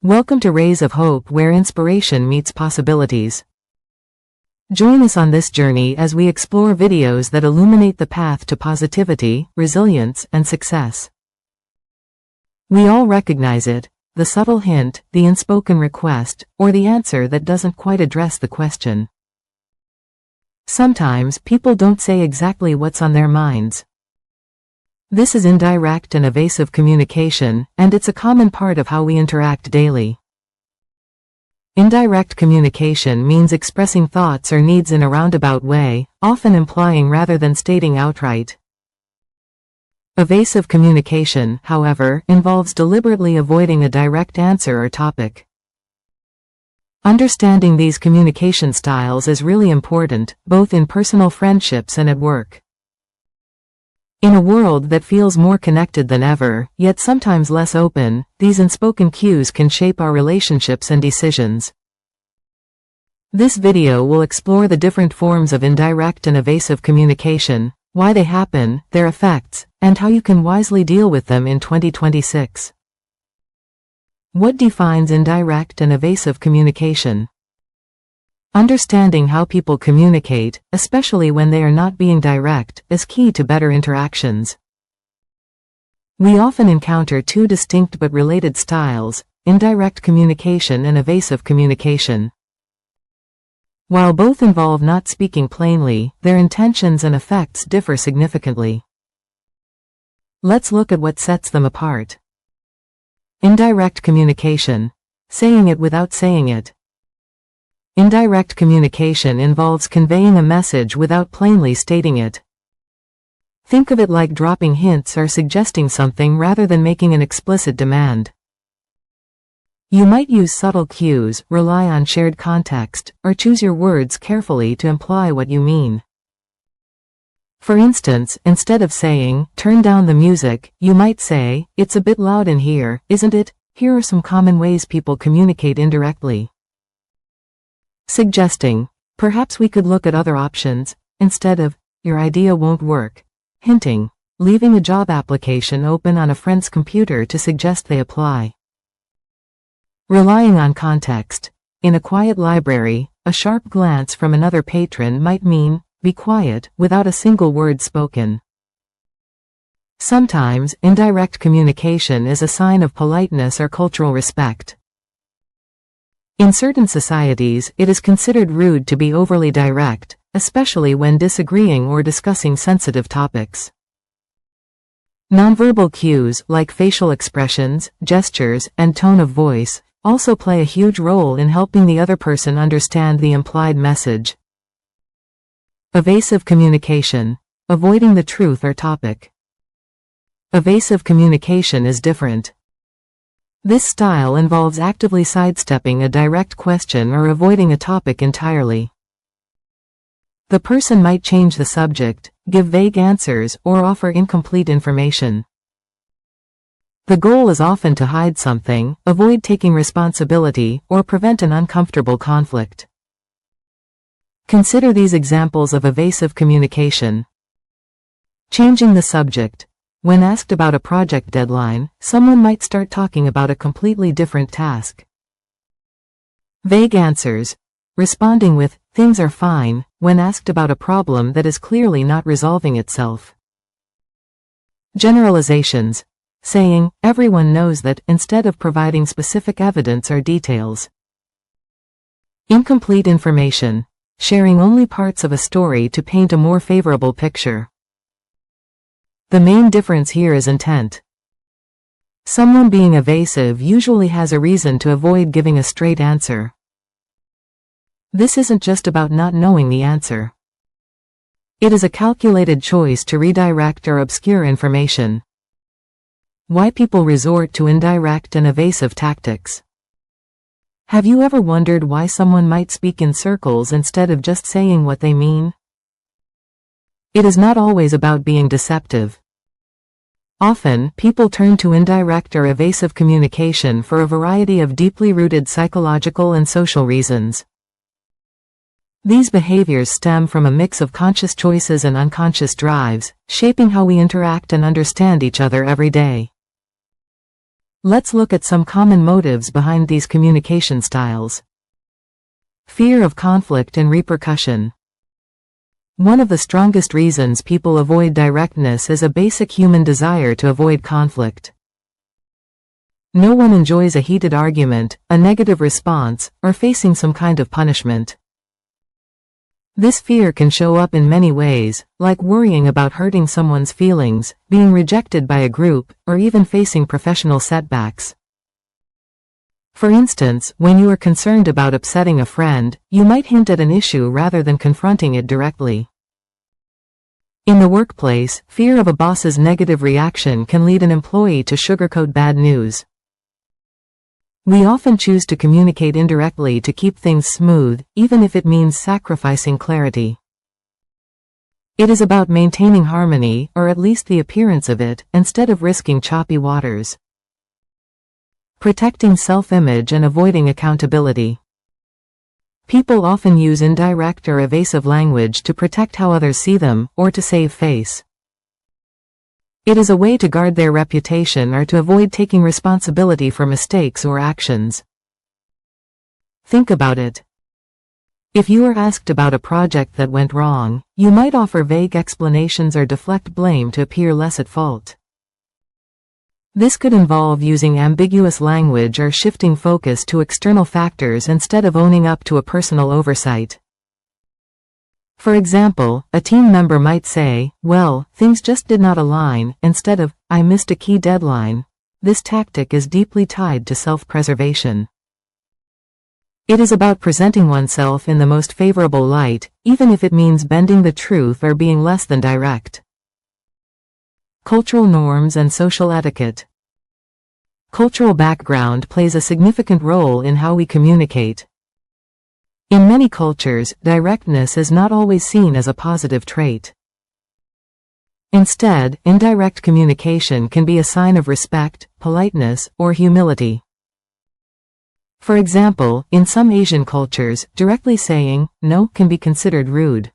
Welcome to Rays of Hope, where inspiration meets possibilities. Join us on this journey as we explore videos that illuminate the path to positivity, resilience, and success. We all recognize it, the subtle hint, the unspoken request, or the answer that doesn't quite address the question. Sometimes people don't say exactly what's on their minds. This is indirect and evasive communication, and it's a common part of how we interact daily. Indirect communication means expressing thoughts or needs in a roundabout way, often implying rather than stating outright. Evasive communication, however, involves deliberately avoiding a direct answer or topic. Understanding these communication styles is really important, both in personal friendships and at work. In a world that feels more connected than ever, yet sometimes less open, these unspoken cues can shape our relationships and decisions. This video will explore the different forms of indirect and evasive communication, why they happen, their effects, and how you can wisely deal with them in 2026. What defines indirect and evasive communication? Understanding how people communicate, especially when they are not being direct, is key to better interactions. We often encounter two distinct but related styles, indirect communication and evasive communication. While both involve not speaking plainly, their intentions and effects differ significantly. Let's look at what sets them apart. Indirect communication. Saying it without saying it. Indirect communication involves conveying a message without plainly stating it. Think of it like dropping hints or suggesting something rather than making an explicit demand. You might use subtle cues, rely on shared context, or choose your words carefully to imply what you mean. For instance, instead of saying, "Turn down the music," you might say, "It's a bit loud in here, isn't it?" Here are some common ways people communicate indirectly. Suggesting, "Perhaps we could look at other options," instead of, "Your idea won't work." Hinting, leaving a job application open on a friend's computer to suggest they apply. Relying on context. In a quiet library, a sharp glance from another patron might mean, "Be quiet," without a single word spoken. Sometimes, indirect communication is a sign of politeness or cultural respect. In certain societies, it is considered rude to be overly direct, especially when disagreeing or discussing sensitive topics. Nonverbal cues, like facial expressions, gestures, and tone of voice, also play a huge role in helping the other person understand the implied message. Evasive communication. Avoiding the truth or topic. Evasive communication is different. This style involves actively sidestepping a direct question or avoiding a topic entirely. The person might change the subject, give vague answers, or offer incomplete information. The goal is often to hide something, avoid taking responsibility, or prevent an uncomfortable conflict. Consider these examples of evasive communication. Changing the subject. When asked about a project deadline, someone might start talking about a completely different task. Vague answers. Responding with, "Things are fine," when asked about a problem that is clearly not resolving itself. Generalizations. Saying, "Everyone knows that," instead of providing specific evidence or details. Incomplete information. Sharing only parts of a story to paint a more favorable picture. The main difference here is intent. Someone being evasive usually has a reason to avoid giving a straight answer. This isn't just about not knowing the answer. It is a calculated choice to redirect or obscure information. Why people resort to indirect and evasive tactics. Have you ever wondered why someone might speak in circles instead of just saying what they mean? It is not always about being deceptive. Often, people turn to indirect or evasive communication for a variety of deeply rooted psychological and social reasons. These behaviors stem from a mix of conscious choices and unconscious drives, shaping how we interact and understand each other every day. Let's look at some common motives behind these communication styles. Fear of conflict and repercussion. One of the strongest reasons people avoid directness is a basic human desire to avoid conflict. No one enjoys a heated argument, a negative response, or facing some kind of punishment. This fear can show up in many ways, like worrying about hurting someone's feelings, being rejected by a group, or even facing professional setbacks. For instance, when you are concerned about upsetting a friend, you might hint at an issue rather than confronting it directly. In the workplace, fear of a boss's negative reaction can lead an employee to sugarcoat bad news. We often choose to communicate indirectly to keep things smooth, even if it means sacrificing clarity. It is about maintaining harmony, or at least the appearance of it, instead of risking choppy waters. Protecting self-image and avoiding accountability. People often use indirect or evasive language to protect how others see them, or to save face. It is a way to guard their reputation or to avoid taking responsibility for mistakes or actions. Think about it. If you are asked about a project that went wrong, you might offer vague explanations or deflect blame to appear less at fault. This could involve using ambiguous language or shifting focus to external factors instead of owning up to a personal oversight. For example, a team member might say, "Well, things just did not align," instead of, "I missed a key deadline." This tactic is deeply tied to self-preservation. It is about presenting oneself in the most favorable light, even if it means bending the truth or being less than direct. Cultural norms and social etiquette. Cultural background plays a significant role in how we communicate. In many cultures, directness is not always seen as a positive trait. Instead, indirect communication can be a sign of respect, politeness, or humility. For example, in some Asian cultures, directly saying no can be considered rude.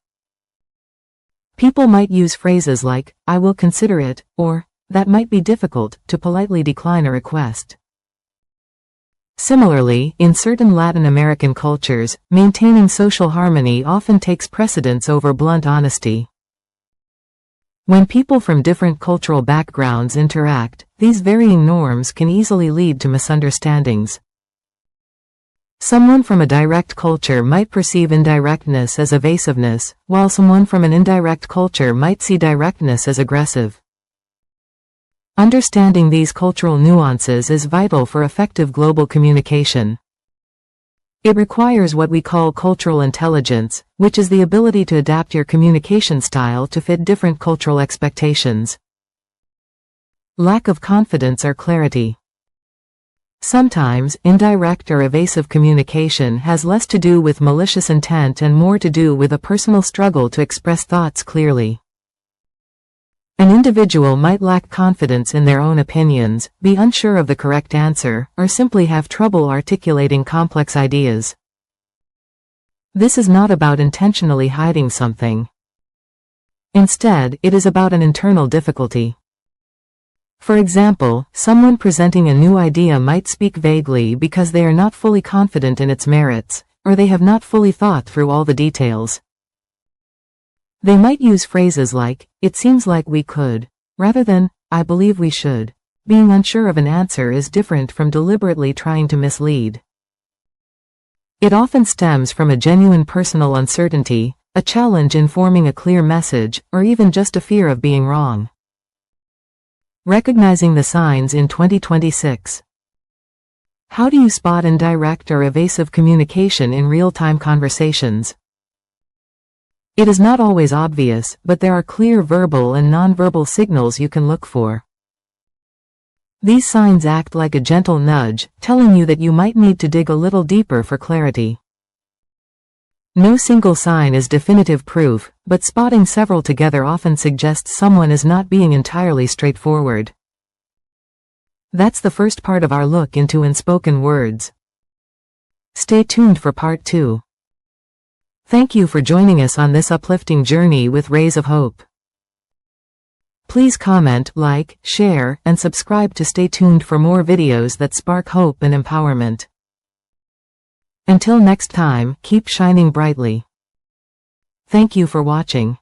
People might use phrases like, "I will consider it," or, "That might be difficult," to politely decline a request. Similarly, in certain Latin American cultures, maintaining social harmony often takes precedence over blunt honesty. When people from different cultural backgrounds interact, these varying norms can easily lead to misunderstandings. Someone from a direct culture might perceive indirectness as evasiveness, while someone from an indirect culture might see directness as aggressive. Understanding these cultural nuances is vital for effective global communication. It requires what we call cultural intelligence, which is the ability to adapt your communication style to fit different cultural expectations. Lack of confidence or clarity. Sometimes, indirect or evasive communication has less to do with malicious intent and more to do with a personal struggle to express thoughts clearly. An individual might lack confidence in their own opinions, be unsure of the correct answer, or simply have trouble articulating complex ideas. This is not about intentionally hiding something. Instead, it is about an internal difficulty. For example, someone presenting a new idea might speak vaguely because they are not fully confident in its merits, or they have not fully thought through all the details. They might use phrases like, "It seems like we could," rather than, "I believe we should." Being unsure of an answer is different from deliberately trying to mislead. It often stems from a genuine personal uncertainty, a challenge in forming a clear message, or even just a fear of being wrong. Recognizing the signs in 2026. How do you spot indirect or evasive communication in real-time conversations? It is not always obvious, but there are clear verbal and nonverbal signals you can look for. These signs act like a gentle nudge, telling you that you might need to dig a little deeper for clarity. No single sign is definitive proof, but spotting several together often suggests someone is not being entirely straightforward. That's the first part of our look into unspoken words. Stay tuned for part 2. Thank you for joining us on this uplifting journey with Rays of Hope. Please comment, like, share, and subscribe to stay tuned for more videos that spark hope and empowerment. Until next time, keep shining brightly. Thank you for watching.